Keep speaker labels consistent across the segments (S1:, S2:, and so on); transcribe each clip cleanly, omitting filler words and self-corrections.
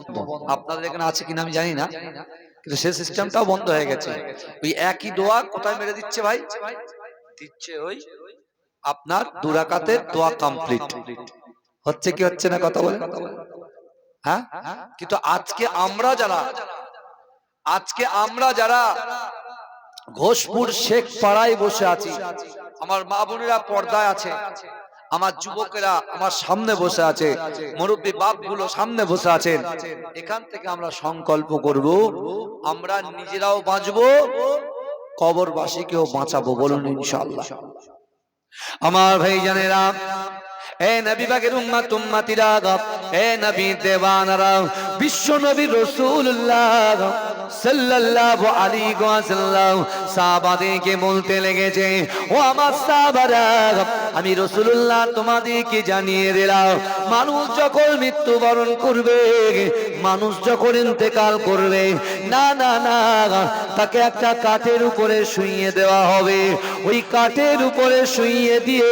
S1: বন্ধ। আপনাদের এখানে আছে কিনা আমি জানি না, কিন্তু সেই সিস্টেমটাও বন্ধ হয়ে গেছে। ওই একই দোয়া কোথায় মেরে দিচ্ছে ভাই? দিচ্ছে ওই আপনার 2 রাকাতের দোয়া কমপ্লিট হচ্ছে কি হচ্ছে না, কথা বলে? হ্যাঁ, কিন্তু আজকে আমরা যারা ঘোষপুর শেখ পাড়ায় বসে আছি, আমার মা বোনেরা পর্দায় আছে, আমার যুবকেরা আমার সামনে বসে আছে, মুরব্বী বাপগুলো সামনে বসে আছেন, এখান থেকে আমরা সংকল্প করব, আমরা নিজেরাও বাঁচবো, কবরবাসীকেও বাঁচাবো। বলুন ইনশাআল্লাহ। আমার ভাইজানেরা, এ নবী পাকের উম্মত উম্মতিরা, এ নবী দেওয়ানারা, বিশ্ব নবী রাসূলুল্লাহ সাল্লাল্লাহু আলাইহি ওয়াসাল্লাম সাহাবাদেরকে বলতে লেগেছে, ও আমার সাহাবারা, আমি রাসূলুল্লাহ তোমাদেরকে জানিয়ে দিলাম, মানুষ যখন মৃত্যুবরণ করবে, মানুষ যখন ইন্তেকাল করবে, না না না, তাকে একটা কাঠের উপরে শুইয়ে দেওয়া হবে। ওই কাঠের উপরে শুইয়ে দিয়ে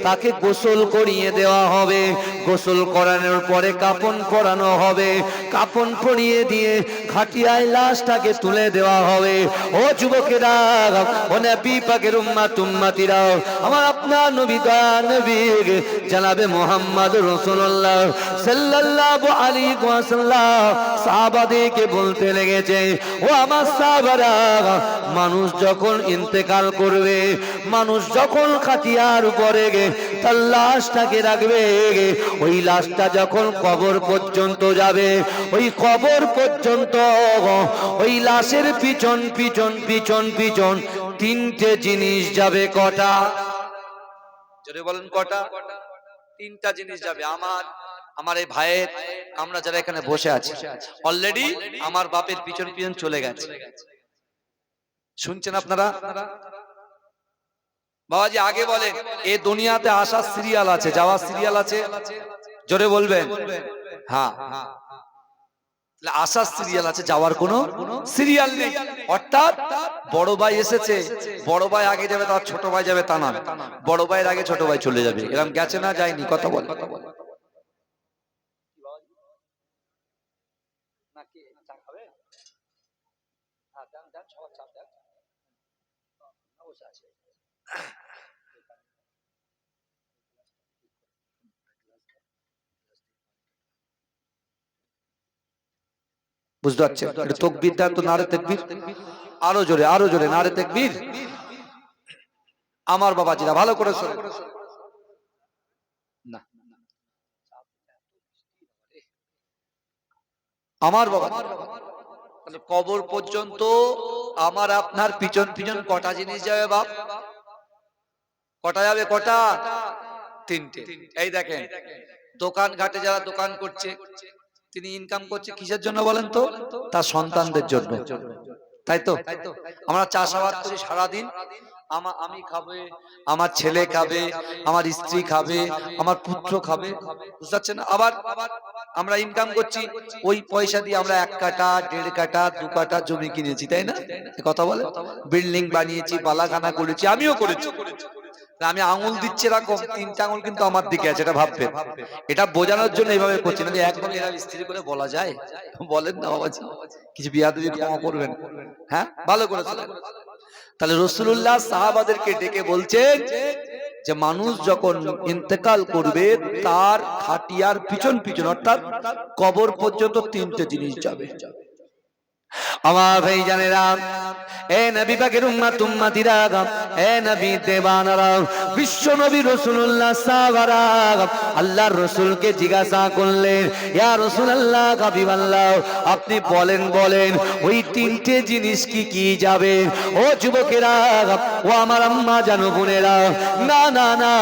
S1: তাকে গোসল করিয়ে দেওয়া হবে। গোসল করানোর পরে কাফন পরানো হবে। কাফন পরিয়ে দিয়ে খাটিয়ায় লাশটাকে তুলে দেওয়া হবে। ও যুবকেরা, ও নবী পাকের উম্মত উম্মতিরা, আমার আপনার নবী দয়া নবী জনাবে মুহাম্মদ রাসূলুল্লাহ সাল্লাল্লাহু আলাইহি ওয়াসাল্লাম সাহাবাদেরকে বলতে লেগেছে, ও আমার সাহাবারা, মানুষ যখন ইন্তেকাল করবে, মানুষ যখন খাটিয়ার উপরে তার লাশটাকে রাখবে, ওই লাশটা যখন কবর পর্যন্ত যাবে, ওই কবর পর্যন্ত ওই লাশের পিছন পিছন পিছন পিছন 3টে জিনিস যাবে। কটা? যদি বলেন কটা? 3টা জিনিস যাবে। আমার এই ভাইয়ের, আমরা যারা এখানে বসে আছি, অলরেডি আমার বাপের পিছন পিছন চলে গেছে। শুনছেন আপনারা? বাবাজি আগে বলেন, এই দুনিয়াতে আসার সিরিয়াল আছে, যাওয়ার সিরিয়াল আছে? জোরে বলবেন। হ্যাঁ, আসার সিরিয়াল আছে, যাওয়ার কোনো সিরিয়াল নেই। অর্থাৎ বড় ভাই এসেছে, বড় ভাই আগে যাবে, তার ছোট ভাই যাবে তা না, বড় ভাইয়ের আগে ছোট ভাই চলে যাবে। এরকম গেছে না যায়নি? কথা বল। বুঝতে পারছেন? তাকবীর দেন তো, নারে তাকবীর, আরো জোরে, আরো জোরে, নারে তাকবীর। আমার বাবাজিরা ভালো করে শোনেন। না, আমার বাবা, কবর পর্যন্ত আমার আপনার পিছন পিছন কটা জিনিস যাবে বাপ? কটা যাবে? কটা? 3টে। এই দেখেন, দোকান ঘাটে যারা দোকান করছে, তিনি ইনকাম করছে কিসের জন্য বলেন তো? তার সন্তানদের জন্য, তাই তো? আমরা চাষাবাদ করি সারাদিন, আমি খাবে, আমার ছেলে খাবে, আমার স্ত্রী খাবে, আমার পুত্র খাবে, বুঝতে পারছেন? আবার আমরা ইনকাম করছি, ওই পয়সা দিয়ে আমরা 1 কাঠা 1.5 কাঠা 2 কাঠা জমি কিনেছি, তাই না? কথা বলে, বিল্ডিং বানিয়েছি, বালাখানা করেছি, আমিও করেছি। আমি আঙুল দিচ্ছি এরকম, 3টে আঙুল কিন্তু আমার দিকে আছে, এটা ভাববেন। এটা বোঝানোর জন্য এইভাবে করছি না যে একদম এরা স্ত্রী করে বলা যায়, বলেন না বাবাজি, কিছু বিয়াদবি ক্ষমা করবেন। হ্যাঁ, ভালো করে। তাহলে রাসূলুল্লাহ সাহাবাদেরকে ডেকে বলছেন যে মানুষ যখন ইন্তেকাল করবে, তার খাটিয়ার পিছন পিছন অর্থাৎ কবর পর্যন্ত 3টে জিনিস যাবে। আমার ভাইজানেরা, এ নবী পাকের উম্মত উম্মতিরা, এ নবী দেওয়ানারা, বিশ্ব নবী রাসূলুল্লাহ সাহাবারা আল্লাহর রাসূলকে জিজ্ঞাসা করলেন, ইয়া রাসূলুল্লাহ, হাবিবাল্লাহ, আপনি বলেন ওই 3টে জিনিস কি কি যাবে? ও যুবকেরা, ও আমার আম্মা জানো বোনেরা, না না না,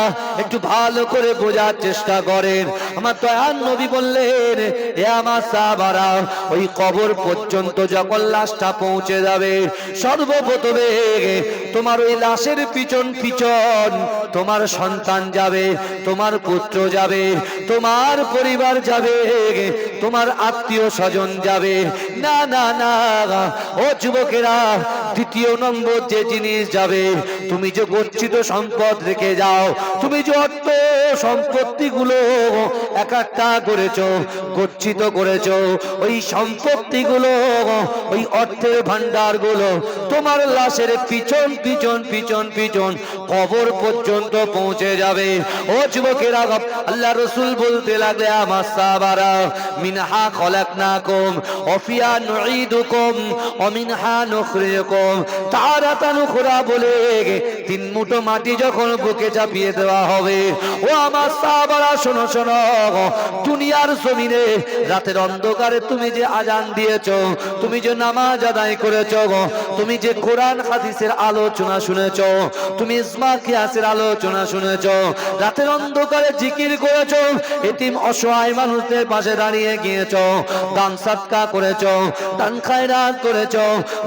S1: একটু ভালো করে বোঝার চেষ্টা করেন। আমার দয়ার নবী বললেন, এ আমার সাহাবারা, ওই কবর পর্যন্ত যখন লাশটা পৌঁছে যাবে, সর্বপ্রথমে তোমার ওই লাশের পিছন পিছন তোমার সন্তান যাবে, তোমার পুত্র যাবে, তোমার পরিবার যাবে, তোমার আত্মীয় স্বজন যাবে। না না না ও যুবকেরা, দ্বিতীয় নম্বর যে জিনিস যাবে, তুমি যে গচ্ছিত সম্পদ রেখে যাও, তুমি যে অর্থ সম্পত্তি গুলো এক একটা করেছো, গচ্ছিত করেছো, ওই সম্পত্তি গুলো, ওই অর্থের ভান্ডার গুলো তোমার লাশের পিছন পিছন পিছন পিছন কবর পর্যন্ত পৌঁছে যাবে। ও যুবকেরা, আল্লাহ রাসূল বলতে লাগলে, আমার সাহাবারা, মিনহা খলাকনাকুম ওয়া ফিহা নুঈদুকুম ওয়া মিনহা নুখরিজুকুম তারাতান উখরা, বলে তিন মুঠো মাটি যখন বুকে চাপিয়ে দেওয়া হবে, ও আমার সাহাবারা শোনো শোনো, দুনিয়ার জমিনে রাতের অন্ধকারে তুমি যে আজান দিয়েছো, তুমি যে নামাজ আদায় করেছো, তুমি যে কোরআন হাদিসের আলোচনা শুনেছো, তুমি ইজমা কিয়াসের আলোচনা শুনেছো, রাতের অন্ধকারে জিকির করেছো, এতিম অসহায় মানুষদের পাশে দাঁড়িয়ে গিয়েছো, দান সাদকা করেছো, দান খায়রাত করেছো,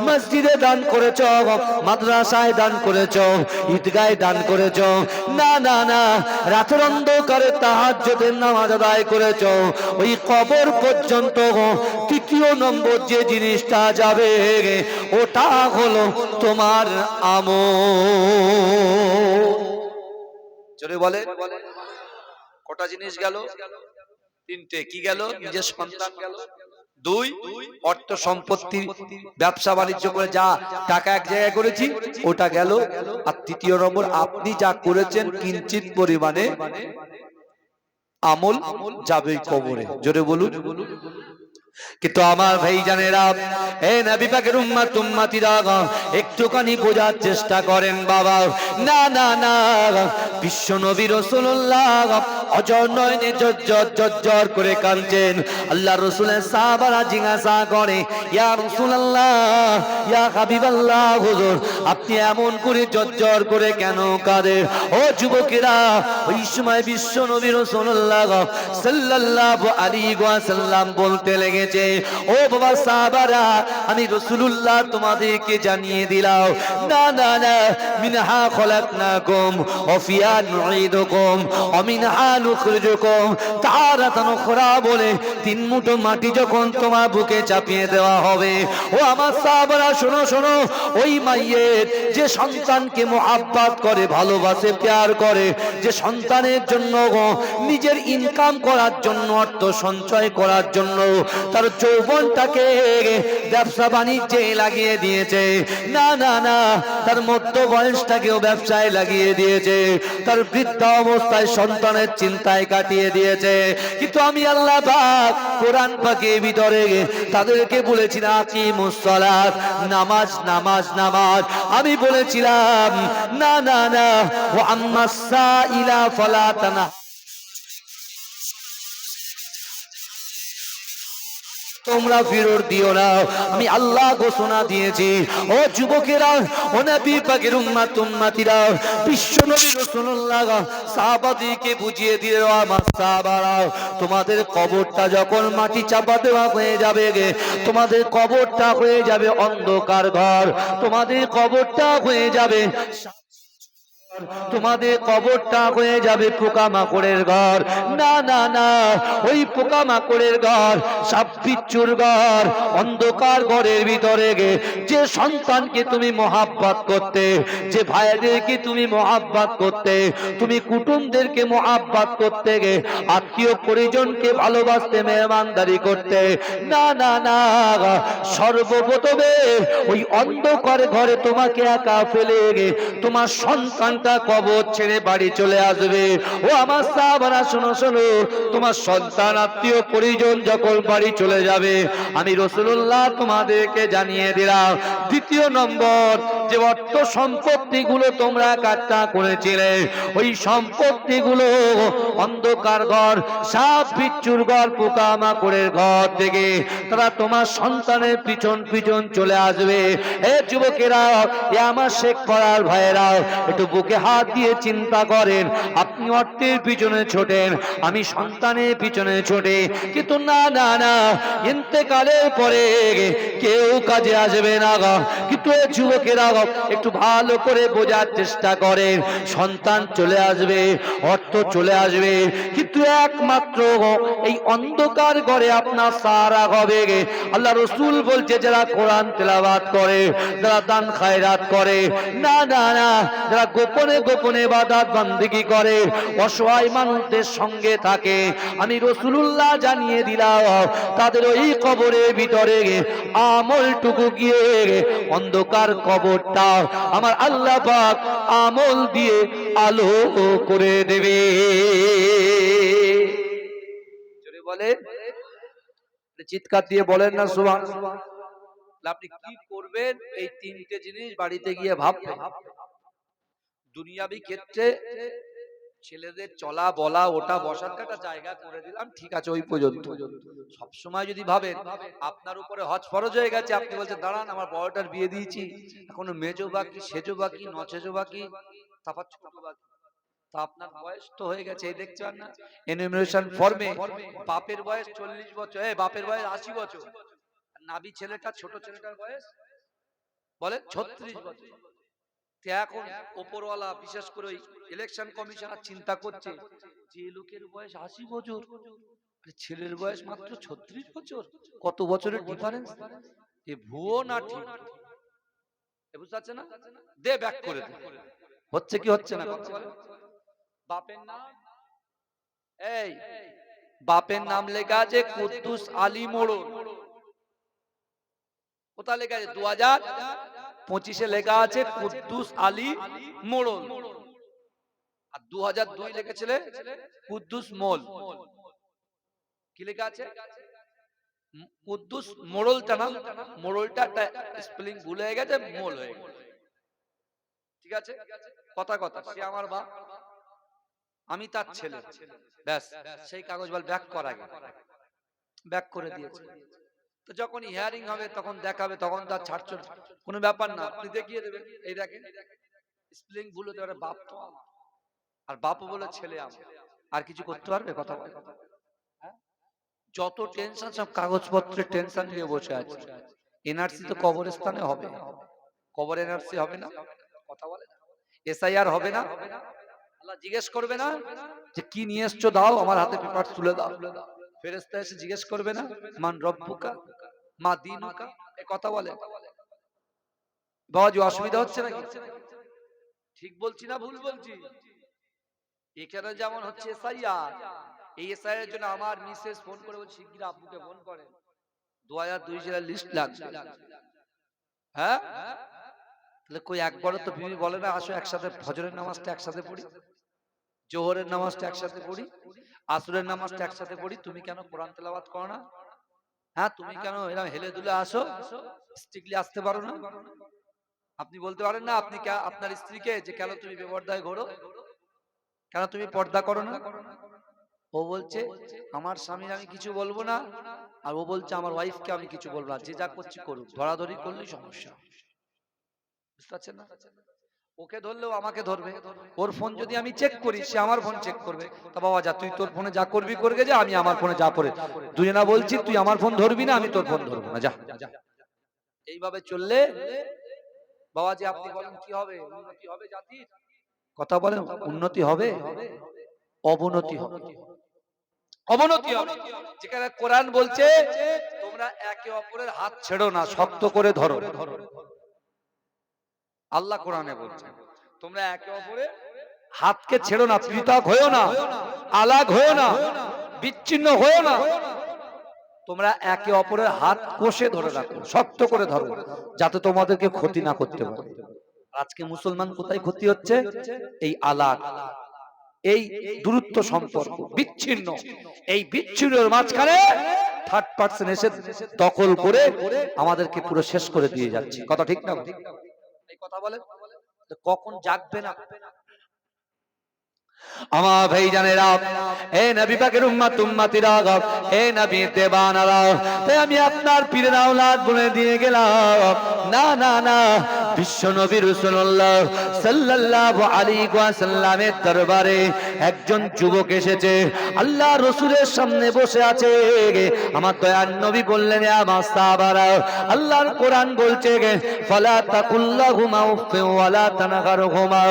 S1: মসজিদে দান করেছো, মাদ্রাসায় দান করেছো, ঈদগাহে দান করেছো। না না না, রাতের অন্ধকারে তাহাজ্জুদের নামাজ আদায় করেছো, ওই কবর পর্যন্ত তৃতীয় নম্বর যে জিনিসটা যাবে, ওটা হলো তোমার আমল। জোরে বলে, কটা জিনিস গেল? তিনটে। কি গেল? নিজের সন্তান গেল, দুই অর্থ সম্পত্তি, ব্যবসা বাণিজ্য করে যা টাকা এক জায়গায় করেছি ওটা গেল, আর তৃতীয় নম্বর আপনি যা করেছেন কিঞ্চিত পরিমাণে আমল যাবে কবরে। জোরে বলুন। কিন্তু আমার ভাইজানেরা, এ নবী পাকের উম্মত উম্মতিরা, একটুখানি বোঝার চেষ্টা করেন বাবা। না না না, বিশ্ব নবী রাসূলুল্লাহ অজর নয়নে জজ্জর জজ্জর করে কাঁদছেন। আল্লাহ রাসূলের সাহাবারা জিজ্ঞাসা করে, ইয়া রাসূলুল্লাহ, ইয়া হাবিবাল্লাহ, হুজুর আপনি এমন করে জজ্জর করে কেন কাঁদেন? ও যুবকেরা, ওই সময় বিশ্ব নবী রাসূলুল্লাহ সাল্লাল্লাহু আলাইহি ওয়াসাল্লাম বলতে লেগেছে, ও বাবা সাহাবারা, আমি রাসূলুল্লাহ তোমাদেরকে জানিয়ে দিলাম, না না না, মিনহা খলাকনাকুম ওয়া ফিহা নুঈদুকুম ওয়া মিনহা নুখরিজুকুম তারাতান উখরা, বলে তিন মুঠো মাটি যখন তোমার বুকে চাপিয়ে দেওয়া হবে, ও আমার সাহাবারা শোনো শোনো, ওই মাইয়ের যে সন্তানকে মুহাব্বত করে, ভালোবাসে, প্যার করে, যে সন্তানের জন্য নিজের ইনকাম করার জন্য, অর্থ সঞ্চয় করার জন্য তার যৌবনটাকে ব্যবসা বাণিজ্যে লাগিয়ে দিয়েছে, না না না, তার মধ্য বয়সটাকেও ব্যবসায় লাগিয়ে দিয়েছে, তার বৃদ্ধ অবস্থায় সন্তানের চিন্তায় কাটিয়ে দিয়েছে। কিন্তু আমি আল্লাহ পাক কোরআন পাকের ভিতরে তাদেরকে বলেছিলাম, আকিমুস সালাত, নামাজ নামাজ নামাজ। আমি বলেছিলাম, না না না, ওয়া আম্মাস সাইলা ফালা তানা, তোমরা ফিরত দিও না, আমি আল্লাহ ঘোষণা দিয়েছি। ও যুবকেরা, ও নবী পাকের উম্মত উম্মতিরা, বিশ্ব নবী রাসূলুল্লাহ সাহাবাদেরকে বুঝিয়ে দিলেন, আমার সাহাবারা, তোমাদের কবরটা যখন মাটি চাপা দেওয়া হয়ে যাবে, তোমাদের কবরটা হয়ে যাবে অন্ধকার ঘর, তোমাদের কবরটা হয়ে যাবে, তোমাদের কবরটা হয়ে যাবে পোকামাকড়ের ঘর। না না না, ওই পোকামাকড়ের ঘর, সাপ বিচ্ছুর ঘর, অন্ধকার ঘরের ভিতরে যে সন্তানকে তুমি মহাব্বত করতে, যে ভাইদেরকে তুমি মহাব্বত করতে, তুমি কুটুমদেরকে মহাব্বত করতে, আত্মীয় পরিজনকে ভালোবাসতে, মেহমানদারি করতে, না না না, সর্বপ্রথমে ওই অন্ধকার ঘরে তোমাকে একা ফেলে তোমার সন্তানটা কবর ছেড়ে বাড়ি চলে আসবে। ও আমার সাহাবারা শোনো শোনো, তোমার সন্তান আত্মীয় পরিজন যখন বাড়ি চলে যাবে, আমি রাসূলুল্লাহ তোমাদেরকে জানিয়ে দিলাম, দ্বিতীয় নম্বর যে অর্থ সম্পত্তিগুলো তোমরা কাট্টা করেছিলে, ওই সম্পত্তিগুলো অন্ধকার ঘর, সাপ বিচ্ছুর ঘর, পোকামাকড়ের ঘর থেকে তারা তোমার সন্তানের পিছন পিছন চলে আসবে। এ যুবকেরা, এ আমার শেখ পড়ার ভাইয়েরা, একটু বুকে হাত দিয়ে চিন্তা করেন। আপনি অর্থের পিছনে ছোটেন, আমি সন্তানের পিছনে ছোটে, কিন্তু না না না, ইন্তেকালের পরে কেউ কাজে আসবে না। কিন্তু এ যুবকেরা একটু ভালো করে বোঝার চেষ্টা করেন। সন্তান চলে আসবে, অর্থ চলে আসবে, কিন্তু একমাত্র এই অন্ধকার ঘরে আপনার সাহারা হবে। আল্লাহ রসুল বলছে, যারা কোরআন তেলাওয়াত করে, যারা দান খায়রাত করে, না না না, যারা গোপনে গোপনে ইবাদত বান্দেগি করে, অসহায় মানুষদের সঙ্গে থাকে, আমি রাসূলুল্লাহ জানিয়ে দিলাম, তাদের ওই কবরের ভিতরে আমলটুকু গিয়ে অন্ধকার কবরটা আমার আল্লাহ পাক আমল দিয়ে আলো করে দেবে। জোরে বলেন, চিৎকার দিয়ে বলেন না সুবহানাল্লাহ। আপনি কি করবেন? এই তিনটে জিনিস বাড়িতে গিয়ে ভাববেন। দুনিয়াবি ক্ষেত্রে ছেলেদের চলা বলা ওটা বসার একটা জায়গা করে দিলাম, ঠিক আছে, ওই পর্যন্ত। সবসময় যদি ভাবেন আপনার উপরে হজ ফরজ হয়ে গেছে, আপনি বলছেন দাঁড়ান আমার বড়টার বিয়ে দিয়েছি, এখনো মেজো বাকি, সেজো বাকি, নচেজো বাকি, তারপর ছোট বাকি, তা আপনার বয়স তো হয়ে গেছে। এই দেখছেন না এনুমারেশন ফর্মে বাপের বয়স 40 বছর, বাপের বয়স 80 বছর, নাবি ছেলেটা, ছোট ছেলেটার বয়স বলে 36 বছর। এখন ওপরওয়ালা বিশেষ করে ইলেকশন কমিশনার চিন্তা করছে যে লোকের বয়স 80 বছর, ছেলের বয়স মাত্র 36 বছর, কত বছরের ডিফারেন্স? এ ভুয়ো না ঠিক? বুঝতে পারছে না? দে ব্যাক করে দে। হচ্ছে কি হচ্ছে না? কথা বলে। বাপের নাম, এই বাপের নাম লেখা আছে কুদ্দুস আলী মোড়ল। কোথা লেখা আছে? 2025-এ লেখা আছে কুদ্দুস আলী মোড়ল, আর 2002 লিখেছিলে কুদ্দুস মোল। কি লেখা আছে? কুদ্দুস মোড়লটা না, মোড়লটা একটা স্পেলিং ভুল হয়ে গেছে, মোল হয়ে গেছে। ঠিক আছে, কথা কথা, সে আমার বাপ, আমি তার ছেলে, ব্যাস। সেই কাগজ বল ব্যাক করা গেল, ব্যাক করে দিয়েছে। তো যখন হিয়ারিং হবে তখন দেখাবে, তখন তার ছাড়ছড় কোনো ব্যাপার না, আপনি দেখিয়ে দেবেন, এই দেখেন স্পেলিং ভুল হতে পারে, বাপ তো আমার, আর বাপও বলে ছেলে আমার, আর কিছু করতে পারবে? কথা বলে। যত টেনশন সব কাগজপত্রের টেনশন নিয়ে বসে আছে। এনআরসি তো কবরস্থানে হবে, কবর এনআরসি হবে না, কথা বলে। এসআইআর হবে না, আল্লাহ জিজ্ঞেস করবে না যে কি নিয়ে এসছো, দাও আমার হাতে পেপার তুলে দাও। ফেরেশতা এসে জিজ্ঞেস করবে না মান রব্বুকা মা দীনুকা, এই কথা বলে। বাবাজি অসুবিধা হচ্ছে নাকি? ঠিক বলছি না ভুল বলছি? এখানে যেমন হচ্ছে এসআইআর, এই এসআইআর এর জন্য আমার মিসেস ফোন করে বলছে শিগগির আব্বুকে ফোন করেন, 2002 জেলার লিস্ট লাগবে। হ্যাঁ, তাহলে কই একবারও তো বিবি বলে না আসো একসাথে ফজরের নামাজটা একসাথে পড়ি, জোহরের নামাজটা একসাথে পড়ি, আসরের নামাজটা একসাথে পড়ি, তুমি কেন কোরআন তেলাওয়াত করো না? হ্যাঁ, তুমি কেন এরকম হেলে দুলে আসো, স্ট্রিক্টলি আসতে পারো না? আপনি বলতে পারেন না আপনি আপনার স্ত্রীকে যে কেন তুমি বেপরদায় ঘোরো, কেন তুমি পর্দা করো না? ও বলছে আমার স্বামীর আমি কিছু বলবো না, আর ও বলছে আমার ওয়াইফকে আমি কিছু বলবো না, যে যা করছি করুক, ধরাধরি করলেই সমস্যা। বুঝতে পারছেন না? ওকে ধরলেও আমাকে ধরবে, ওর ফোন যদি আমি চেক করি সে আমার ফোন চেক করবে। তা বাবা যা, তুই তোর ফোনে যা করবি করবে, যা, আমি আমার ফোনে যা করে, দুজনা বলছি তুই আমার ফোন ধরবি না, আমি তোর ফোন ধরবো না, যা। এইভাবে চললে বাবাজি আপনি বলেন কি হবে? উন্নতি হবে জাতির? কথা বলেন, উন্নতি হবে? অবনতি হবে, অবনতি হবে। যেখানে কোরআন বলছে তোমরা একে অপরের হাত ছেড়ো না, শক্ত করে ধরো। আল্লাহ কোরআনে বলছে তোমরা একে অপরের হাতকে ছেড়ো না, পৃথক হয়েও না, আলাগ হয়েও না, বিচ্ছিন্ন হয়েও না, তোমরা একে অপরের হাত কষে ধরে রাখো, শক্ত করে ধরো, যাতে তোমাদেরকে ক্ষতি না করতে পারে। আজকে মুসলমান কোথায় ক্ষতি হচ্ছে? এই আলাগ, এই দূরত্ব সম্পর্ক, বিচ্ছিন্ন, এই বিচ্ছিন্নের মাঝখানে থার্ড পার্সন এসে দখল করে আমাদেরকে পুরো শেষ করে দিয়ে যাচ্ছে। কথা ঠিক না? এই কথা বলেন, কখন জাগবে না? আমার ভাইজানেরা, এ নবী পাকের উম্মত উম্মতিরা, এ নবী দেবানারা, তাই আমি আপনার পীরের আওলাদ বলে দিয়ে গেলাম, না না না, বিশ্ব নবী রাসূলুল্লাহ সাল্লাল্লাহু আলাইহি ওয়াসাল্লামের দরবারে একজন যুবক এসেছে, আল্লাহ রাসূলের সামনে বসে আছে। আমার দয়ার নবী বললেন, আমার সাহাবারা, আল্লাহর কোরআন বলছে, ফালা তাকুল্লাহুমা উফফিন ওয়ালা তানহারহুমা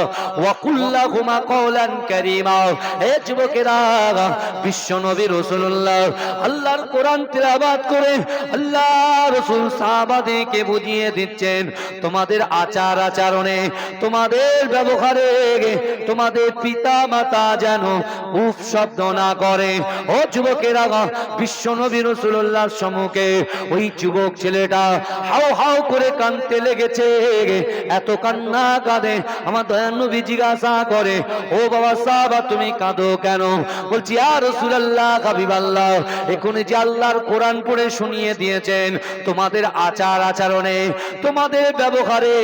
S1: ওয়া কুল্লাহুমা কওলান কারীমা। এ যুবকেরা, বিশ্ব নবী রাসূলুল্লাহ আল্লাহর কোরআন তেলাওয়াত করে আল্লাহ রাসূল সাহাবাদেরকে বুঝিয়ে দিচ্ছেন, তোমাদের আচার আচরণে, তোমাদের ব্যবহারে তোমাদের পিতা মাতা যেন উফ শব্দ না করে। ও যুবকেরা, বিশ্ব নবী রাসূলুল্লাহর সম্মুখে ওই যুবক ছেলেটা হাউ হাউ করে কাঁদতে লেগেছে। এত কান্না কাঁদে, আমার দয়ার নবী জিজ্ঞাসা করে, ও বাবা সাহাবা, তুমি কাঁদো কেন? বলছি, ইয়া রাসূলুল্লাহ, হাবিবাল্লাহ, এখনই যে আল্লাহর কোরআন পড়ে শুনিয়ে দিয়েছেন, তোমাদের আচার আচরণে, তোমাদের ব্যবহারে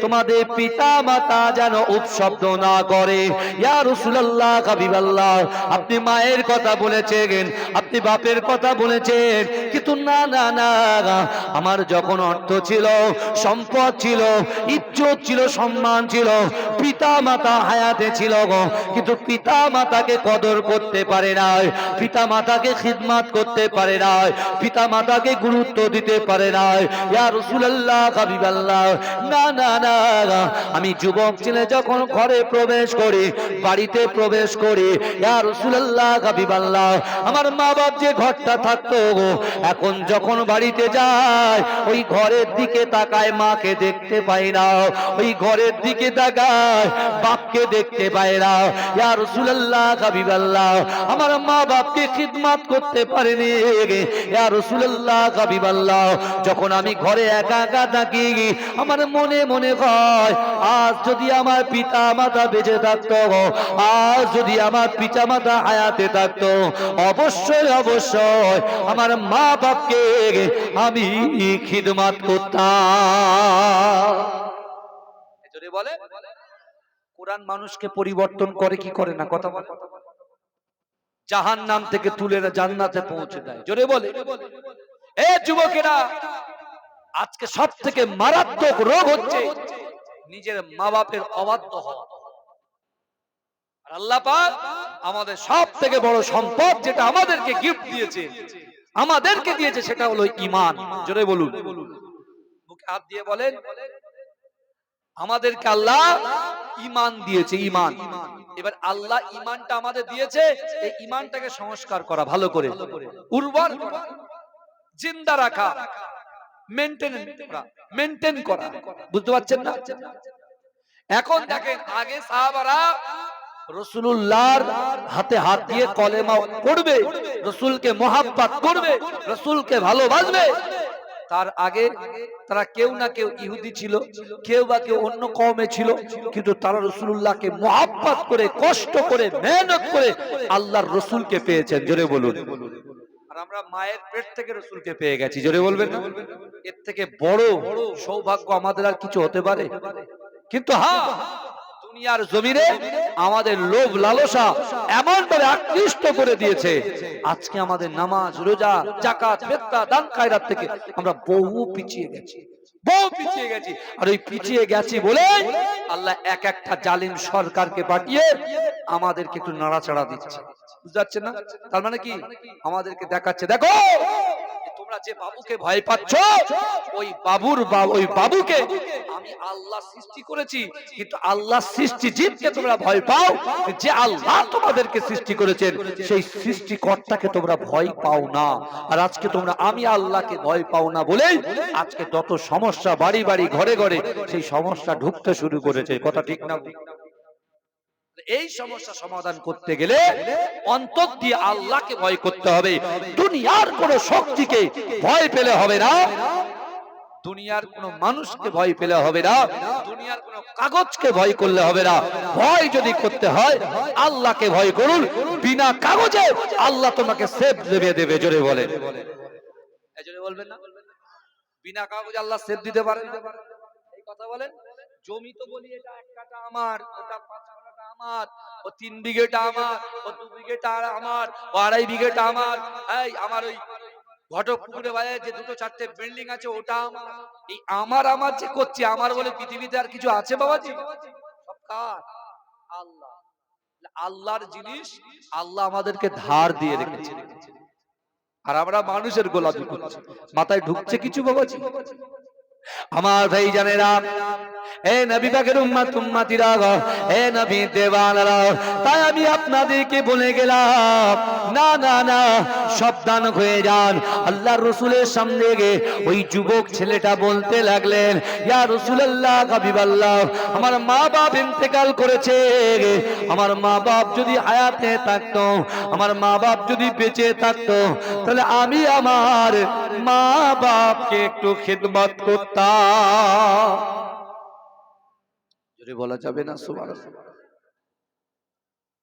S1: তোমাদের পিতা মাতা যেন উপশব্দ না করে। ইয়া রাসূলুল্লাহ, হাবিবাল্লাহ, আপনি মায়ের কথা বলেছেন, আপনি বাপের কথা বলেছেন, কিন্তু না না না, আমার যখন অর্থ ছিল, সম্পদ ছিল, ইজ্জত ছিল, সম্মান ছিল, পিতা মাতা হায়াতে ছিল গো, কিন্তু পিতা মাতাকে কদর করতে পারে নাই, পিতা মাতাকে খিদমত করতে পারে নাই, পিতা মাতাকে গুরুত্ব দিতে পারে নাই। ইয়া রাসূলুল্লাহ, হাবিবাল্লাহ, না না না, আমি যুবক ছেলে যখন ঘরে প্রবেশ করি, বাড়িতে প্রবেশ করি, ইয়া রাসূলুল্লাহ, হাবিবাল্লাহ, আমার মা বাপ যে ঘরটা থাকতো, এখন যখন বাড়িতে যায়, ওই ঘরের দিকে তাকায়, মাকে দেখতে পাই না, ওই ঘরের দিকে তাকায়, বাপকে দেখতে পায় না। ইয়া রাসূলুল্লাহ, হাবিবাল্লাহ, আমার মা বাপকে খিদমত করতে পারেনি। ইয়া রাসূলুল্লাহ, হাবিবাল্লাহ, যখন আমি ঘরে একা একা থাকি, আমার মনে মনে হয়, আজ যদি আমার পিতা মাতা বেঁচে থাকতো, আজ যদি আমার পিতা মাতা হায়াতে থাকতো, অবশ্যই অবশ্যই আমার মা বাপকে আমি খিদমত করতাম। এজন্য বলে, কোরআন মানুষকে পরিবর্তন করে কি করে না? কথা বলে, জাহান্নাম থেকে তুলে জান্নাতে পৌঁছে দেয়। জোরে বলে, এ যুবকেরা, আজকে সব থেকে মারাত্মক রোগ হচ্ছে নিজের মা বাপের অবাধ্য হওয়া। আর আল্লাহ পাক আমাদের সব থেকে বড় সম্পদ যেটা আমাদেরকে গিফট দিয়েছে, আমাদেরকে দিয়েছে, সেটা হলো ঈমান। জোরে বলুন, মুখে হাত দিয়ে বলেন, আমাদেরকে আল্লাহ ঈমান দিয়েছে, ঈমান। এবার আল্লাহ ঈমানটা আমাদের দিয়েছে, এই ঈমানটাকে সংস্কার করা, ভালো করে উর্বর করা, জিন্দা রাখা, মেইনটেইন করা। বুঝতে পারছেন না? এখন দেখেন, আগে সাহাবারা রাসূলুল্লাহর হাতে হাত দিয়ে কলেমা পড়বে, রাসূলকে মহব্বত করবে, রাসূলকে ভালোবাসবে। তার আগে তারা কেউ না কেউ ইহুদি ছিল, কেউ বা কেউ অন্য কওমে ছিল, কিন্তু তারা রাসূলুল্লাহকে মহব্বত করে, কষ্ট করে, মেহনত করে আল্লাহর রাসূলকে পেয়েছেন। জোরে বলুন। আর আমরা মায়ের পেট থেকে রাসূলকে পেয়ে গেছি। জোরে বলবেন না? এর থেকে বড় সৌভাগ্য আমাদের আর কিছু হতে পারে? কিন্তু হ্যাঁ, দুনিয়ার জমিনে আমাদের লোভ লালসা এমন ভাবে আকৃষ্ট করে দিয়েছে, আজকে আমাদের নামাজ, রোজা, যাকাত, ফিতরা, দান খায়রাত থেকে আমরা বহু পিছিয়ে গেছি, বহু পিছিয়ে গেছি। আর ওই পিছিয়ে গেছি বলে আল্লাহ এক একটা জালিম সরকারকে পাঠিয়ে আমাদেরকে একটু নাড়াচাড়া দিচ্ছে। বুঝতে পারছেন না? তার মানে কি? আমাদেরকে দেখাচ্ছে, দেখো তোমরা যে বাবুকে ভয় পাচ্ছ, ওই বাবুকে আমি আল্লাহ সৃষ্টি করেছি, কিন্তু আল্লাহ সৃষ্টি জীবকে তোমরা ভয় পাও, যে আল্লাহ তোমাদেরকে সৃষ্টি করেছেন সেই সৃষ্টিকর্তাকে তোমরা ভয় পাও না। আর আজকে তোমরা আমি আল্লাহকে ভয় পাও না বলেই আজকে যত সমস্যা বাড়ি বাড়ি, ঘরে ঘরে সেই সমস্যা ঢুকতে শুরু করেছে। কথা ঠিক না? এই সমস্যা সমাধান করতে গেলে অন্তর দিয়ে আল্লাহকে ভয় করতে হবে। দুনিয়ার কোন শক্তিকে ভয় পেলে হবে না, দুনিয়ার কোন মানুষকে ভয় পেলে হবে না, দুনিয়ার কোন কাগজকে ভয় করলে হবে না। ভয় যদি করতে হয় আল্লাহকে ভয় করুন, বিনা কাগজে আল্লাহ তোমাকে সেফ দেবে। জোরে বলেন, জোরে বলবেন না? বিনা কাগজে আল্লাহ সেফ দিতে পারেন না, এই কথা বলেন। জমি তো বলি এটা 1 কাঠা আমার, ওটা 5 কাঠা আমার, ও 3 বিঘেটা আমার, ও 2 বিঘেটা আমার, ও 2.5 বিঘেটা আমার। এই আমার ওই ঘটকপুকুরে বাজারে যে 2-4টে বিল্ডিং আছে ওটা আমার। এই আমার আমার যে করছি, আমার বলে পৃথিবীতে আর কিছু আছে বাবাজি? সব কার? আল্লাহ। আল্লাহর জিনিস আল্লাহ আমাদেরকে ধার দিয়ে রেখেছে, আর আমরা মানুষের গোলামি করছি। মাথায় ঢুকছে কিছু বাবাজি? আমার ভাই জানেরা, এ নবী পাকের উম্মত উম্মতিরা, এ নবী দেওয়ানারা, তাই আমি আপনাদেরকে বলে গেলাম, না না না, সাবধান হয়ে যান। আল্লাহর রাসূলের সামনে গিয়ে ওই যুবক ছেলেটা বলতে লাগলেন, ইয়া রাসূলুল্লাহ, হাবিবাল্লাহ, আমার মা বাপ ইন্তেকাল করেছে। আমার মা বাপ যদি হায়াতে থাকতো, আমার মা বাপ যদি বেঁচে থাকতো, তাহলে আমি আমার মা বাপকে একটু খিদমত করতাম। যদি বলা যাবে না সুবহানাল্লাহ।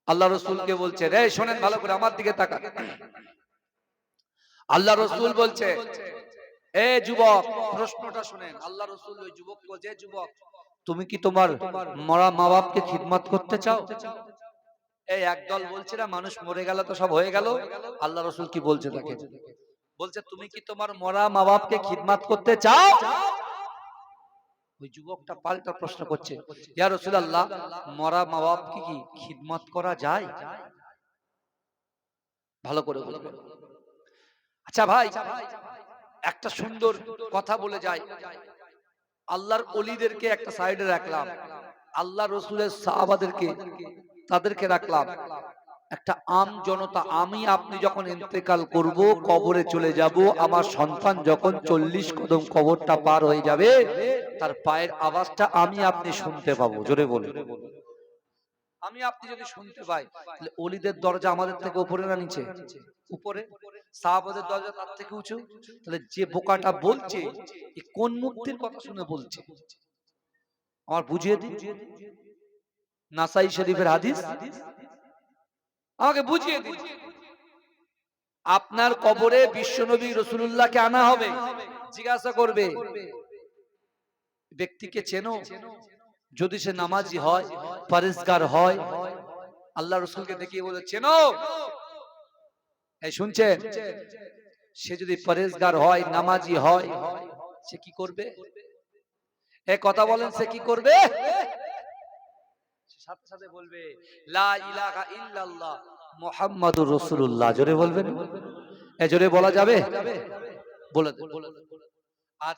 S1: আল্লাহ রাসূলকে বলছে, রে শোনেন ভালো করে, আমার দিকে তাকান। আল্লাহ রাসূল বলছে, এ যুবক, প্রশ্নটা শুনেন। আল্লাহ রাসূল ওই যুবককে বলছে, যুবক, তুমি কি তোমার মরা মা বাপকে খিদমত করতে চাও? এই একদল বলছে না, মানুষ মরে গেল তো সব হয়ে গেল। আল্লাহ রাসূল কি বলছে তাকে? বলছে, তুমি কি তোমার মরা মা বাপকে খিদমত করতে চাও? ওই যুবকটা পাল্টা প্রশ্ন করছে, ইয়া রাসূলুল্লাহ, মরা মা বাপকে কি খিদমত করা যায়? ভালো করে বলবেন। আচ্ছা ভাই, একটা সুন্দর কথা বলে যায়। আল্লাহর ওলিদেরকে একটা সাইডে রাখলাম, আল্লাহ রাসূলের সাহাবাদেরকে তাদেরকে রাখলাম, একটা আম জনতা, আমি আপনি যখন ইন্তেকাল করব, কবরে চলে যাব, আমার সন্তান যখন 40 কদম কবরটা পার হয়ে যাবে, তার পায়ের আওয়াজটা আমি আপনি শুনতে পাবো। জোরে বলুন। আমি আপনি যদি শুনতে পাই, তাহলে ওলিদের দরজা আমাদের থেকে উপরে না নিচে? উপরে। সাহাবাদের দরজা তার থেকে উঁচু। তাহলে যে বোকাটা বলছে, এই কোন মুক্তির কথা শুনে বলছে? আমার বুঝিয়ে দিন। নাসাই শরীফের হাদিস আমাকে বুঝিয়ে দিন। আপনার কবরে বিশ্বনবী রাসূলুল্লাহকে আনা হবে, জিজ্ঞাসা করবে, ব্যক্তিকে চেনো? যদি সে নামাজি হয়, পরেজগার হয়, আল্লাহ রাসূলকে দেখিয়ে বলে, চেনো? এই শুনছেন? সে যদি পরেজগার হয়, নামাজি হয়, সে কি করবে? এই কথা বলেন, সে কি করবে? সাথে সাথে বলবে, লা ইলাহা ইল্লাল্লাহ মুহাম্মাদুর রাসূলুল্লাহ। জোরে বলবেন। এ জোরে বলা যাবে? বলে দেন। আর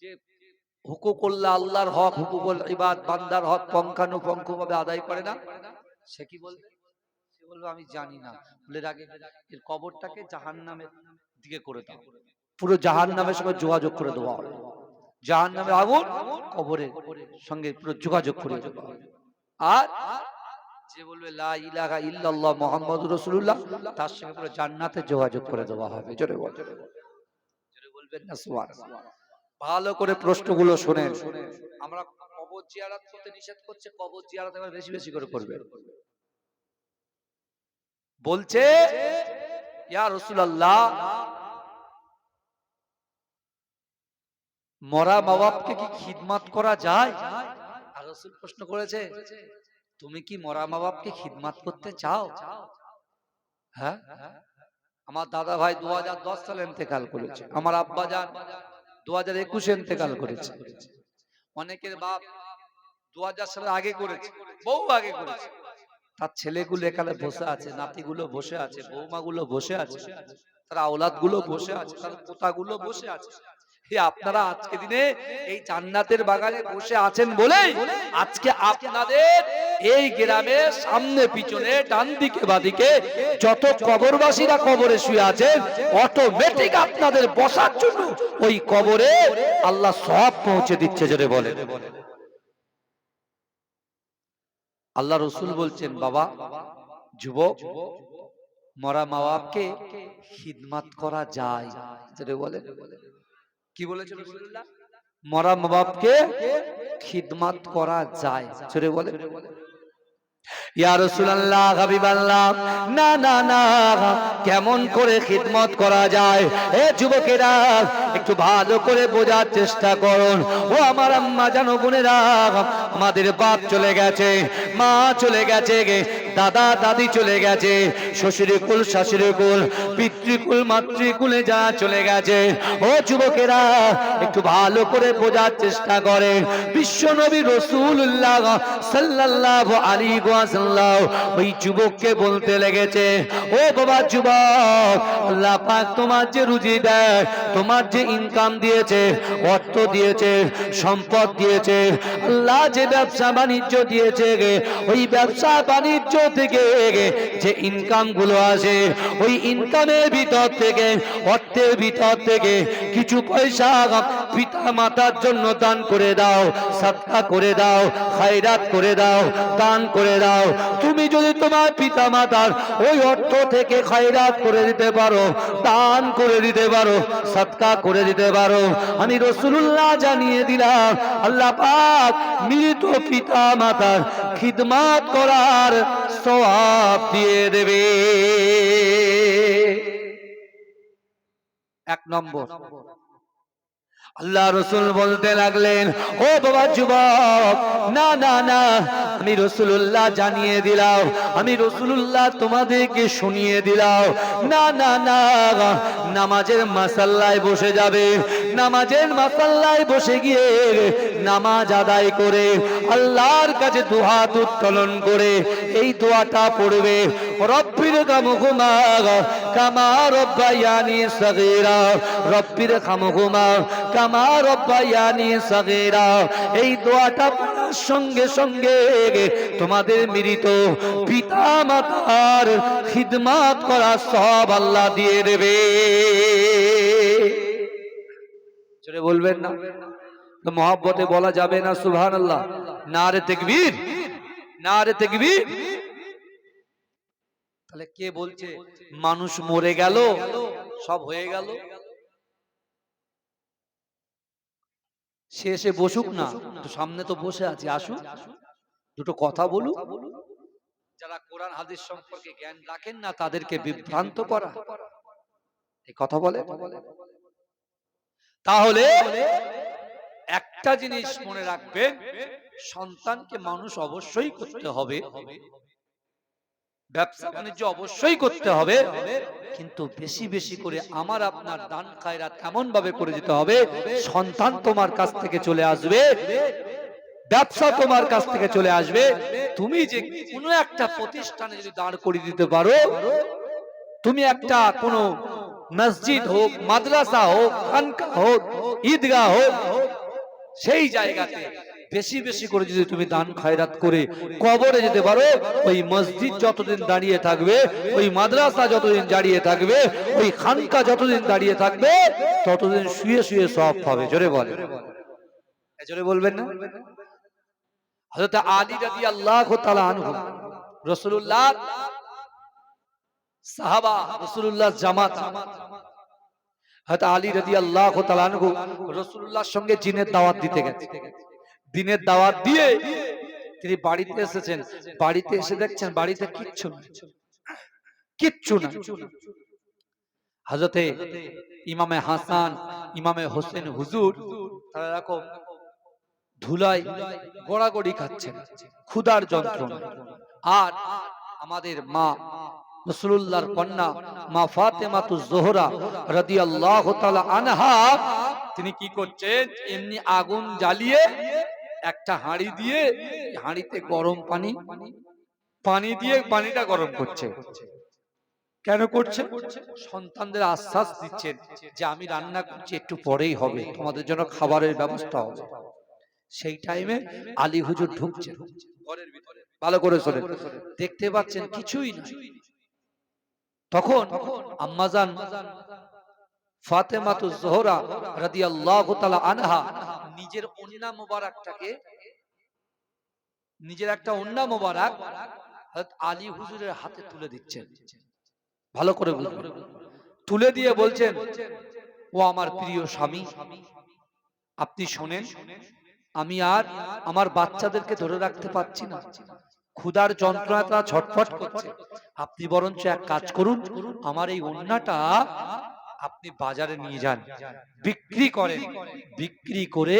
S1: যে হুকুকুল্লাহ, আল্লাহর হক, হুকুকুল ইবাদ, বান্দার হক পঙ্খানুপঙ্খভাবে আদায় করে না, সে কি বলবে? সে বলবে, আমি জানি না। বলে রাখে, এর কবরটাকে জাহান্নামের দিকে করে দাও, পুরো জাহান্নামের সঙ্গে যোগাযোগ করে দেওয়া হবে। জাহান্নামের আগুন কবরের সঙ্গে পুরো যোগাযোগ করে দেওয়া হবে। আর যে বলবে লা ইলাহা ইল্লাল্লাহ মুহাম্মাদুর রাসূলুল্লাহ, তার সঙ্গে পুরো জান্নাতে যোগাযোগ করে দেওয়া হবে। জোরে বলবেন। জোরে বলবেন না সুবহানাল্লাহ। ভালো করে প্রশ্নগুলো শুনেন। আমরা কবর জিয়ারত করতে নিষেধ করছে, কবর জিয়ারত এবার বেশি বেশি করে করবে। বলছে, ইয়া রাসূলুল্লাহ, মরা মা বাপকে কি খিদমত করা যায়? আর রাসূল প্রশ্ন করেছে, তুমি কি মরা মা বাপকে খিদমত করতে চাও? হ্যাঁ। আমার দাদা ভাই 2010 সালে ইন্তেকাল করেছে, আমার আব্বা জান 2021 ইন্তেকাল করেছে, অনেকের বাপ 2000 সালের আগে করেছে, বহু আগে করেছে। তার ছেলেগুলো এখানে বসে আছে, নাতিগুলো বসে আছে, বৌমাগুলো বসে আছে, তার আওলাদগুলো বসে আছে, তার পোতাগুলো বসে আছে। আপনারা আজকে দিনে এই জান্নাতের বাগানে বসে আছেন বলেই আজকে আপনাদের এই গ্রামের সামনে পিছনে ডান দিকে বাদিকে যত কবরবাসীরা কবরে শুয়ে আছেন, অটোমেটিক আপনাদের বসার জন্য ওই কবরে আল্লাহ সওয়াব পৌঁছে দিচ্ছে। জোরে বলে। আল্লাহ রাসূল বলছেন, বাবা যুবক, মরা মা বাপকে খিদমত করা যায়। জোরে বলে। কি বলেছে রাসূলুল্লাহ? মরা মা বাপকে খিদমত করা যায়। জোরে বলে। ইয়া রাসূলুল্লাহ, হাবিবাল্লাহ, না না না, কেমন করে খিদমত করা যায়? এ যুবকেরা, একটু ভালো করে বোঝার চেষ্টা করুন। ও আমার আম্মা জানো, বোনেরা, আমাদের বাপ চলে গেছে, মা চলে গেছে, দাদা দাদি চলে গেছে, শ্বশুরের কুল শাশুড়ির কুল, পিতৃকুল মাতৃকুলে যা চলে গেছে। ও যুবকেরা, একটু ভালো করে বোঝার চেষ্টা করেন। বিশ্ব নবী রাসূলুল্লাহ সাল্লাল্লাহু আলাইহি ওয়াসাল্লাম ওই যুবককে বলতে লেগেছে, ও বাবা যুবক, আল্লাহ পাক তোমার যে রুজি দেয়, তোমার যে ইনকাম দিয়েছে, অর্থ দিয়েছে, সম্পদ দিয়েছে, আল্লাহ যে ব্যবসা বাণিজ্য দিয়েছে, ওই ব্যবসা বাণিজ্য থেকে যে ইনকাম গুলো আসে, ওই ইনকামের ভিতর থেকে, অর্থের ভিতর থেকে কিছু পয়সা পিতা মাতার জন্য দান করে দাও, সাদকা করে দাও, খায়রাত করে দাও, দান করে দাও। তুমি যদি তোমার পিতা মাতার ওই অর্থ থেকে খায়রাত করে দিতে পারো, দান করে দিতে পারো, সাদকা করে দিতে পারো, আমি রাসূলুল্লাহ জানিয়ে দিলাম, আল্লাহ পাক মৃত পিতা মাতার খিদমত করার সওয়াব দিয়ে দেবে। এক নম্বর। আল্লাহ রাসূল বলতে লাগলেন, ও বাবা যুবক, না না না, আমি রাসূলুল্লাহ জানিয়ে দিলাম, আমি রাসূলুল্লাহ তোমাদেরকে শুনিয়ে দিলাম, না না না, নামাজের মাসাল্লায় বসে যাবে, নামাজের মাসাল্লায় বসে গিয়ে নামাজ আদায় করে আল্লাহর কাছে দুহাত উত্তোলন করে এই দোয়াটা পড়বে, রব্বির খামহুমা কামা রব্বায়ানি সগীরা, রব্বির খামহুমা কামা রব্বায়ানি সগীরা। এই দোয়াটা পড়ার সঙ্গে সঙ্গে তোমাদের মৃত পিতা মাতার খিদমত করার সওয়াব আল্লাহ দিয়ে দেবে। জোরে বলবেন না? তো মহব্বতে বলা যাবে না সুবহানাল্লাহ? নারে তাকবীর, নারে তাকবীর। তাহলে কে বলছে মানুষ মরে গেল, সব হয়ে গেল? সে এসে বসুক না, তো সামনে তো বসে আছে, আসুক, দুটো কথা বলুক। যারা কোরআন হাদিস সম্পর্কে জ্ঞান রাখেন না, তাদেরকে বিভ্রান্ত করা, এই কথা বলে। তাহলে একটা জিনিস মনে রাখবেন, সন্তানকে মানুষ অবশ্যই করতে হবে, ব্যবসা বাণিজ্য অবশ্যই করতে হবে, কিন্তু বেশি বেশি করে আমার আপনার দান খায়রাত এমন ভাবে করে দিতে হবে, সন্তান তোমার কাছ থেকে চলে আসবে, ব্যবসা তোমার কাছ থেকে চলে আসবে। তুমি যে কোনো একটা প্রতিষ্ঠানে যদি দাঁড় করিয়ে দিতে পারো, তুমি একটা কোনো মসজিদ হোক, মাদ্রাসা হোক, খানকা হোক, ঈদগাহ হোক, সেই জায়গাতে বেশি বেশি করে যদি তুমি দান খায়রাত করে কবরে যেতে পারো, ওই মসজিদ যতদিন দাঁড়িয়ে থাকবে, ওই মাদ্রাসা যতদিন দাঁড়িয়ে থাকবে, ওই খানকা যতদিন দাঁড়িয়ে থাকবে, ততদিন শুয়ে শুয়ে সওয়াব পাবে। জোরে বলে, জোরে বলবেন না? হযরত আলী রাদিয়াল্লাহু তাআলা আনহু, রাসূলুল্লাহ সাহাবা, রাসূলুল্লাহ জামাত, হযরত আলী রাদিয়াল্লাহু তাআলা আনহু রাসূলুল্লাহর সঙ্গে জিনের দাওয়াত দিতে গেছে। দিনের দাওয়াত দিয়ে তিনি বাড়িতে এসেছেন, বাড়িতে এসে দেখছেন বাড়িতে কিচ্ছু না, কিচ্ছু না। হযরতে ইমামে হাসান, ইমামে হোসেন হুজুর, তারা এরকম ধুলায় গড়াগড়ি খাচ্ছেন ক্ষুধার যন্ত্রণা। আর আমাদের মা রাসূলুল্লাহর কন্যা মা ফাতেমাতুজ জোহরা রাদিয়াল্লাহু তাআলা আনহা, তিনি কি করছেন, এমনি আগুন জ্বালিয়ে একটা হাঁড়ি দিয়ে, হাঁড়িতে গরম পানি দিয়ে পানিটা গরম করছে। কেন করছে? সন্তানদের আশ্বাস দিচ্ছেন যে আমি রান্না করছি, একটু পরেই হবে, তোমাদের জন্য খাবারের ব্যবস্থা হবে। সেই টাইমে আলী হুজুর ঢুকছেন ঘরের ভিতরে, ভালো করে শোনেন, দেখতে পাচ্ছেন কিছুই না। তখন আম্মাজান ফাতেমাতুজ জোহরা রাদিয়াল্লাহু তাআলা আনহা নিজের ওন্না মোবারকটাকে, নিজের একটা ওন্না মোবারক হযরত আলী হুজুরের হাতে তুলে দিচ্ছেন। ভালো করে বুঝুন, তুলে দিয়ে বলছেন, ও আমার প্রিয় স্বামী, আপনি শোনেন, আমি আর আমার বাচ্চাদেরকে ধরে রাখতে পারছি না, ক্ষুধার যন্ত্রণা তারা ছটফট করছে। আপনি বরঞ্চ এক কাজ করুন, আমার এই ওড়নাটা আপনি বাজারে নিয়ে যান, বিক্রি করেন, বিক্রি করে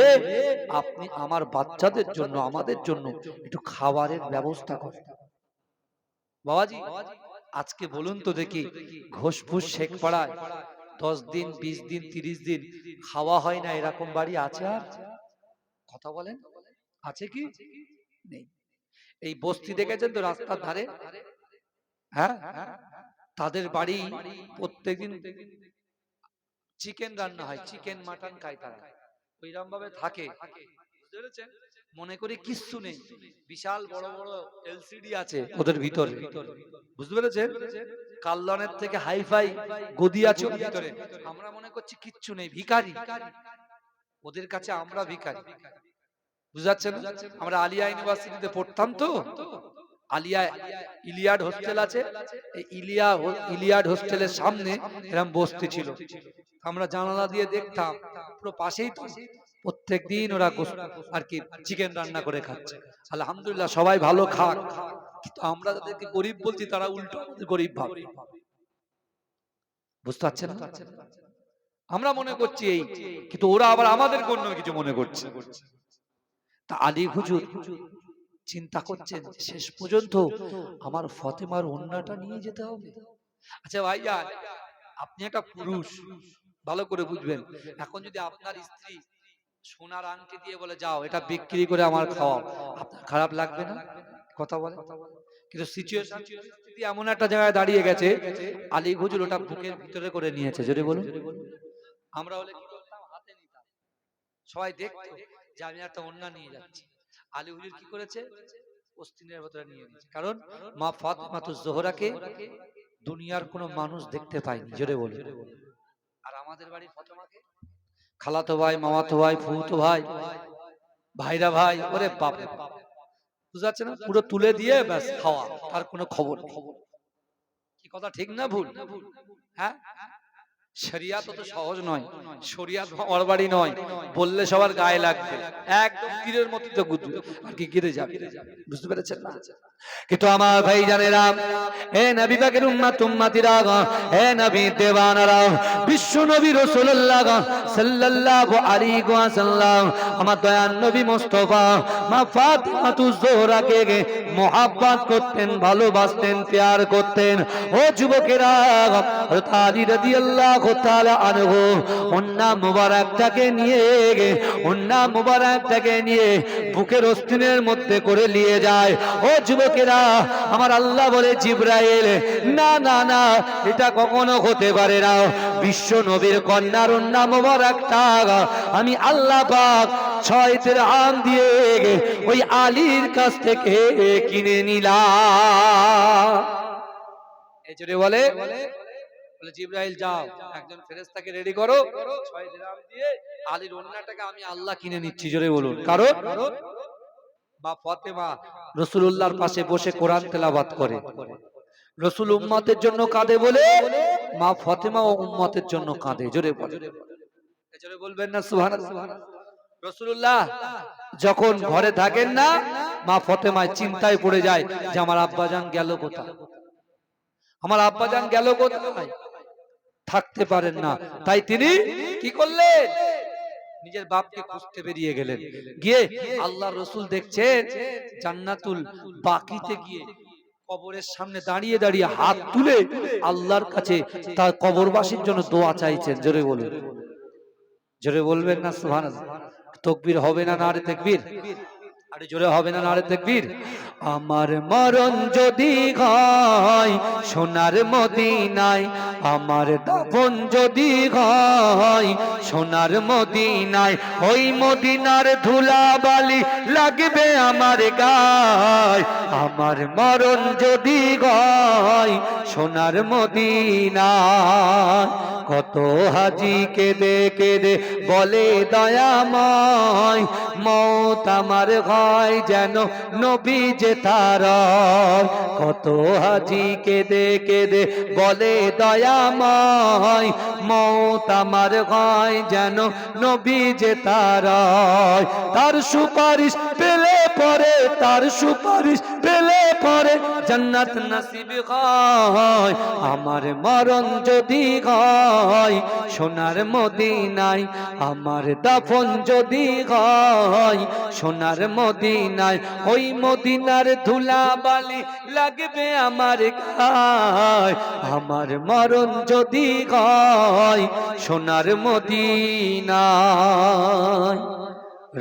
S1: আপনি আমার বাচ্চাদের জন্য, আমাদের জন্য একটু খাবারের ব্যবস্থা করেন। বাবাজি আজকে বলুন তো দেখি, ঘোষপুর শেখ পাড়ায় 10 দিন 20 দিন 30 দিন খাওয়া হয় না, এরকম বাড়ি আছে? আর কথা বলেন, আছে কি? নেই। এই বস্তি দেখেছেন তো রাস্তার ধারে, হ্যাঁ, তাদের বাড়ি প্রত্যেকদিন চিকেন রান্না হয়, চিকেন মাটন খায় তারা, ওইরকম ভাবে থাকে। বুঝতে পেরেছেন? মনে করি কিচ্ছু নেই, বিশাল বড় বড় এলসিডি আছে ওদের ভিতরে। বুঝতে পেরেছেন? কাল্লনের থেকে হাইফাই গদি আছে ওর ভিতরে। আমরা মনে করছি কিচ্ছু নেই, ভিখারি। ওদের কাছে আমরা ভিখারি। বুঝাচ্ছেন? আমরা আলিয়া ইউনিভার্সিটিতে পড়তাম তো, আলিয়া ইলিয়াড হোস্টেল আছে, এই ইলিয়াড হোস্টেলের সামনে এরকম বসতি ছিল। আমরা জানালা দিয়ে দেখতাম, পুরো পাশেই তো। প্রত্যেকদিন ওরা আর কি চিকেন রান্না করে খাচ্ছে। আলহামদুলিল্লাহ সবাই ভালো খাক, কিন্তু আমরা যাদেরকে গরিব বলছি তারা উল্টো গরিব ভাবে। বুঝতে পারছেন? আমরা মনে করছি এই, কিন্তু ওরা আবার আমাদের অন্য কিছু মনে করছে। তা আলী হুজুর চিন্তা করছেন শেষ পর্যন্ত আমার ফতেমার ওড়নাটা নিয়ে যেতে হবে। আচ্ছা ভাইয়া, আপনি একটা পুরুষ, ভালো করে বুঝবেন। এখন যদি আপনার স্ত্রী সোনার আংটি দিয়ে বলে যাও এটা বিক্রি করে আমার খাওয়াও, আপনার খারাপ লাগবে না? কথা বলে। কিন্তু সিচুয়েশন এমন একটা জায়গায় দাঁড়িয়ে গেছে, আলী হুজুর ওটা বুকের ভিতরে করে নিয়েছে। যদি বলুন, আমরা হলে কি করতাম? হাতে নিতাম, সবাই দেখতো যে আমি একটা ওড়না নিয়ে যাচ্ছি। আলী হুজুর কি করেছে? অস্তিনের ভিতরে নিয়ে নিয়েছে। কারণ মা ফাতেমাতুজ জোহরাকে দুনিয়ার কোনো মানুষ দেখতে পায়নি। জোরে বলুন। আর আমাদের বাড়ির ফাতেমাকে খালাতো ভাই, মামাতো ভাই, ফুফুতো ভাই, ভাইরা ভাই, ওরে বাপ, বুঝাচ্ছে না? পুরো তুলে দিয়ে ব্যাস খাওয়া, তার কোনো খবর নেই। কি কথা ঠিক না ভুল? হ্যাঁ, শরিয়াত তো সহজ নয়, শরিয়াত আমার বাড়ি নয়, বললে সবার গায়ে লাগবে, একদম তীরের মতো তো গুদু আর কি গিরে যাবে। বুঝতে পেরেছেন না? কিন্তু আমার ভাই জানেরা, হে নবী পাকের উম্মত উম্মতিরা, হে নবী দেওয়ানারা, বিশ্ব নবী রাসূলুল্লাহ সাল্লাল্লাহু আলাইহি ওয়াসাল্লাম আমার দয়ার নবী মুস্তাফা মা ফাতেমাতুজ জোহরাকে মোহাব্বত করতেন, ভালোবাসতেন, প্যার করতেন। ও যুবকেরা, হযরত আলী রাদিয়াল্লাহু তাআলা আনহু ওন্না মুবারকটাকে নিয়ে বুকের অস্তিনের মধ্যে করে নিয়ে যায়। ও যুবকেরা, আমার আল্লাহ বলে জিবরাইল, না না না, এটা কখনো হতে পারে না। বিশ্ব নবীর কন্যার ওন্না মুবারকটা আমি আল্লাহ পাক 6 দিরহাম দিয়ে ওই আলীর কাছ থেকে কিনে নিলাম। এই জন্য বলে জিবরাইল, যাও একজন ফেরেশতাকে রেডি করো, 6 দিরহাম দিয়ে আলীর ওন্নাটাকে আমি আল্লাহ কিনে নিচ্ছি। জোরে বলুন। কারণ মা ফাতেমা রাসূলুল্লাহর পাশে বসে কোরআন তেলাওয়াত করে। রাসূল উম্মতের জন্য কাঁদে বলে মা ফাতেমা ও উম্মতের জন্য কাঁদে। জোরে বলেন, জোরে বলবেন না সুবহানাল্লাহ। রাসূলুল্লাহ যখন ঘরে থাকেন না, মা ফাতেমা চিন্তায় পড়ে যায় যে আমার আব্বাজান গেল কোথায়, আমার আব্বাজান গেল কোথায়, থাকতে পারেন না। তাই তিনি কি করলেন? নিজের বাপকে খুঁজতে বেরিয়ে গেলেন। গিয়ে আল্লাহর রাসূল দেখছেন জান্নাতুল বাকিতে গিয়ে কবরের সামনে দাঁড়িয়ে দাঁড়িয়ে হাত তুলে আল্লাহর কাছে তার কবরবাসীর জন্য দোয়া চাইছেন। জোরে বলুন, জোরে বলবেন না সুবহানাল্লাহ। তাকবীর হবে না, নারে তাকবীর, আরে জোরে হবে না, নারে তাকবীর। আমার মরণ যদি হয় সোনার মদিনায়, আমার দাফন যদি হয় সোনার মদিনায়, ওই মদিনার ধুলাবালি লাগবে আমার গায়। আমার মরণ যদি হয় সোনার মদিনায়, কত হাজি কেঁদে কেঁদে বলে দয়াময়, মওত আমার হয় যেন নবী যে তার। কত হাজি কেঁদে কেঁদে বলে দয়াময়, মওত আমার হয় যেন নবী যে তার। তার সুপারিশ পেলে পরে, তার সুপারিশ পেলে মরে জান্নাত নসিব হয়, আমার মরণ যদি হয় সোনার মদিনায়, আমার দাফন যদি হয় সোনার মদিনায়, ওই মদিনার ধুলা বালি লাগবে আমার গায়, আমার মরণ যদি হয় সোনার মদিনায়।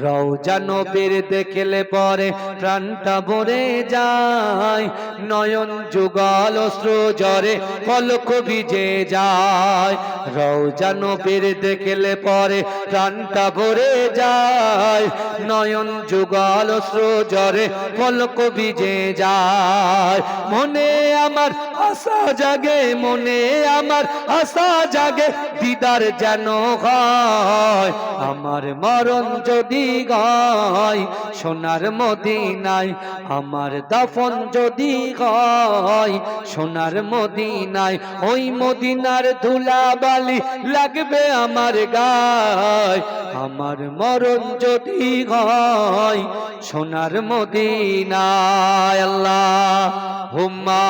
S1: রওজা নবীর দেখলে পরে প্রাণটা ভরে যায়, নয়ন যুগল অশ্রু ঝরে পলক ভিজে যায়। রওজা নবীর দেখলে পরে প্রাণটা ভরে যায়, নয়ন যুগল অশ্রু ঝরে পলক ভিজে যায়। মনে আমার আশা জাগে, মনে আমার আশা জাগে, দিদার যেন হয়, আমার মরণ যদি হয় সোনার মদিনায়, আমার দাফন যদি হয় সোনার মদিনায়, ওই মদিনার ধুলা বালি লাগবে আমার গায়, আমার মরণ যদি হয় সোনার মদিনায়। আল্লাহ হুম্মা।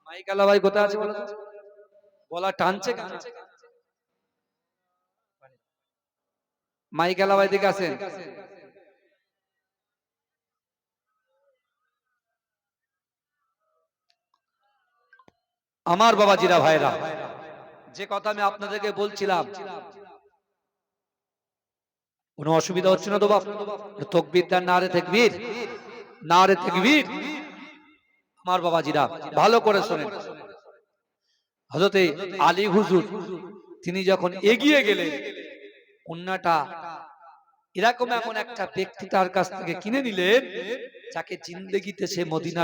S1: মাইকালা ভাই কোথায় আছে বলো তো? বলা টানছে কেন? মাইকালা ভাই দিকে আছেন? আমার বাবাজিরা ভাইরা, যে কথা আমি আপনাদেরকে বলছিলাম, কোনো অসুবিধা হচ্ছে না তো বাপ? তাকবীর দেন, নারে তাকবীর, নারে তাকবীর। আমার বাবাজিরা ভালো করে শোনেন, হযরতে আলী হুজুর তিনি যখন এগিয়ে গেলেন, উন্নাটা এরকম এমন একটা ব্যক্তি তার কাছ থেকে কিনে নিলেন যাকে জিন্দেগিতে সে মদিনা